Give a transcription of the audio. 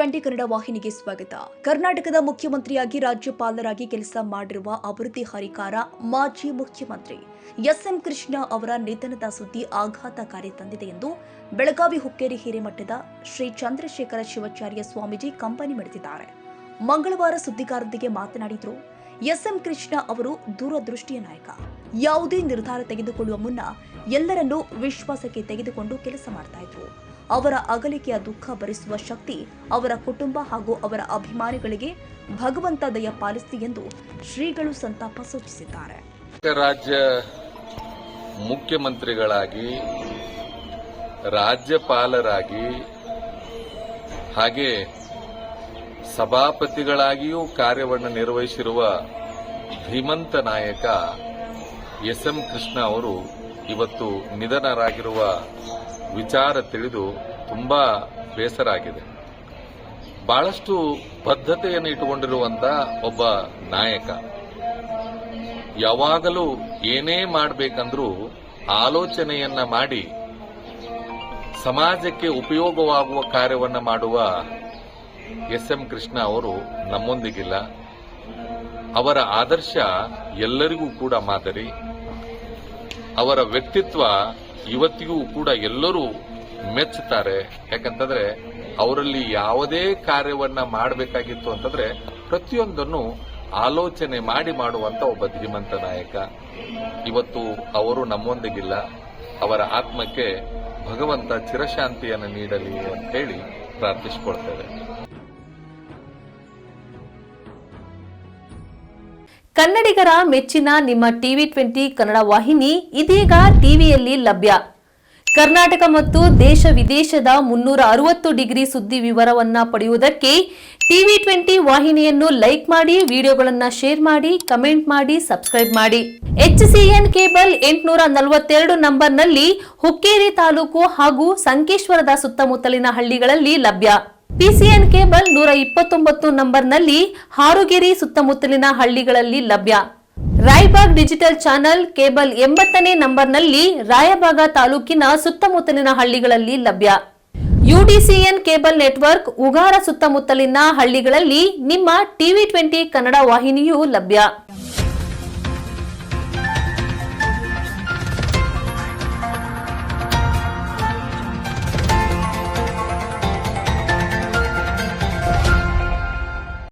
ಟಿವಿ20 ಕನ್ನಡ ವಾಹಿನಿಗೆ ಸ್ವಾಗತ. ಕರ್ನಾಟಕದ ಮುಖ್ಯಮಂತ್ರಿಯಾಗಿ ರಾಜ್ಯಪಾಲರಾಗಿ ಕೆಲಸ ಮಾಡಿರುವ ಅಭಿವೃದ್ಧಿ ಹರಿಕಾರ ಮಾಜಿ ಮುಖ್ಯಮಂತ್ರಿ ಎಸ್.ಎಂ. ಕೃಷ್ಣ ಅವರ ನಿಧನದ ಸುದ್ದಿ ಆಘಾತಕಾರಿ ತಂದಿದೆ ಎಂದು ಬೆಳಗಾವಿ ಹುಕ್ಕೇರಿ ಹಿರೇಮಠದ ಶ್ರೀ ಚಂದ್ರಶೇಖರ ಶಿವಾಚಾರ್ಯ ಸ್ವಾಮೀಜಿ ಕಂಬನಿ ಮಿಡಿದಿದ್ದಾರೆ. ಮಂಗಳವಾರ ಸುದ್ದಿಗಾರರೊಂದಿಗೆ ಮಾತನಾಡಿದರು. ಎಸ್.ಎಂ. ಕೃಷ್ಣ ಅವರು ದೂರದೃಷ್ಟಿಯ ನಾಯಕ. ಯಾವುದೇ ನಿರ್ಧಾರ ತೆಗೆದುಕೊಳ್ಳುವ ಮುನ್ನ ಎಲ್ಲರನ್ನೂ ವಿಶ್ವಾಸಕ್ಕೆ ತೆಗೆದುಕೊಂಡು ಕೆಲಸ ಮಾಡ್ತಾ ಇದ್ರು. ಅವರ ಅಗಲಿಕೆಯ ದುಃಖ ಭರಿಸುವ ಶಕ್ತಿ ಅವರ ಕುಟುಂಬ ಹಾಗೂ ಅವರ ಅಭಿಮಾನಿಗಳಿಗೆ ಭಗವಂತ ದಯ ಪಾಲಿಸಲಿ ಎಂದು ಶ್ರೀಗಳು ಸಂತಾಪ ಸೂಚಿಸಿದ್ದಾರೆ. ರಾಜ್ಯ ಮುಖ್ಯಮಂತ್ರಿಗಳಾಗಿ, ರಾಜ್ಯಪಾಲರಾಗಿ ಹಾಗೆ ಸಭಾಪತಿಗಳಾಗಿಯೂ ಕಾರ್ಯವನ್ನು ನಿರ್ವಹಿಸಿರುವ ಧೀಮಂತ ನಾಯಕ ಎಸ್.ಎಂ. ಕೃಷ್ಣ ಅವರು ಇವತ್ತು ನಿಧನರಾಗಿರುವ ವಿಚಾರ ತಿಳಿದು ತುಂಬಾ ಬೇಸರ ಆಗಿದೆ. ಬಹಳಷ್ಟು ಬದ್ಧತೆಯನ್ನು ಇಟ್ಟುಕೊಂಡಿರುವಂತಹ ಒಬ್ಬ ನಾಯಕ. ಯಾವಾಗಲೂ ಏನೇ ಮಾಡಬೇಕಂದ್ರೂ ಆಲೋಚನೆಯನ್ನ ಮಾಡಿ ಸಮಾಜಕ್ಕೆ ಉಪಯೋಗವಾಗುವ ಕಾರ್ಯವನ್ನ ಮಾಡುವ ಎಸ್.ಎಂ. ಕೃಷ್ಣ ಅವರು ನಮ್ಮೊಂದಿಗಿಲ್ಲ. ಅವರ ಆದರ್ಶ ಎಲ್ಲರಿಗೂ ಕೂಡ ಮಾದರಿ. ಅವರ ವ್ಯಕ್ತಿತ್ವ ಇವತ್ತಿಗೂ ಕೂಡ ಎಲ್ಲರೂ ಮೆಚ್ಚುತ್ತಾರೆ. ಯಾಕಂತಂದ್ರೆ ಅವರಲ್ಲಿ ಯಾವುದೇ ಕಾರ್ಯವನ್ನ ಮಾಡಬೇಕಾಗಿತ್ತು ಅಂತಂದ್ರೆ ಪ್ರತಿಯೊಂದನ್ನು ಆಲೋಚನೆ ಮಾಡಿ ಮಾಡುವಂತ ಒಬ್ಬ ಧೀಮಂತ ನಾಯಕ. ಇವತ್ತು ಅವರು ನಮ್ಮೊಂದಿಗಿಲ್ಲ. ಅವರ ಆತ್ಮಕ್ಕೆ ಭಗವಂತ ಚಿರಶಾಂತಿಯನ್ನು ನೀಡಲಿ ಅಂತೇಳಿ ಪ್ರಾರ್ಥಿಸಿಕೊಳ್ತೇವೆ. ಕನ್ನಡಿಗರ ಮೆಚ್ಚಿನ ನಿಮ್ಮ ಟಿವಿ20 ಕನ್ನಡ ವಾಹಿನಿ ಇದೀಗ ಟಿವಿಯಲ್ಲಿ ಲಭ್ಯ. ಕರ್ನಾಟಕ ಮತ್ತು ದೇಶ ವಿದೇಶದ 360 ಡಿಗ್ರಿ ಸುದ್ದಿ ವಿವರವನ್ನ ಪಡೆಯುವುದಕ್ಕೆ ಟಿವಿ20 ವಾಹಿನಿಯನ್ನು ಲೈಕ್ ಮಾಡಿ, ವಿಡಿಯೋಗಳನ್ನು ಶೇರ್ ಮಾಡಿ, ಕಮೆಂಟ್ ಮಾಡಿ, ಸಬ್ಸ್ಕ್ರೈಬ್ ಮಾಡಿ. HCN ಕೇಬಲ್ 842 ನಂಬರ್ನಲ್ಲಿ ಹುಕ್ಕೇರಿ ತಾಲೂಕು ಹಾಗೂ ಸಂಕೇಶ್ವರದ ಸುತ್ತಮುತ್ತಲಿನ ಹಳ್ಳಿಗಳಲ್ಲಿ ಲಭ್ಯ. PCN ಕೇಬಲ್ 129 ನಂಬರ್ನಲ್ಲಿ ಹಾರುಗೆರೆ ಸುತ್ತಮುತ್ತಲಿನ ಹಳ್ಳಿಗಳಲ್ಲಿ ಲಭ್ಯ. ರಾಯಬಾಗ್ ಡಿಜಿಟಲ್ ಚಾನೆಲ್ ಕೇಬಲ್ 80ನೇ ನಂಬರ್ನಲ್ಲಿ ರಾಯಬಾಗ ತಾಲೂಕಿನ ಸುತ್ತಮುತ್ತಲಿನ ಹಳ್ಳಿಗಳಲ್ಲಿ ಲಭ್ಯ. UDCN ಕೇಬಲ್ ನೆಟ್ವರ್ಕ್ ಉಗಾರ ಸುತ್ತಮುತ್ತಲಿನ ಹಳ್ಳಿಗಳಲ್ಲಿ ನಿಮ್ಮ ಟಿವಿ20 ಕನ್ನಡ ವಾಹಿನಿಯೂ ಲಭ್ಯ.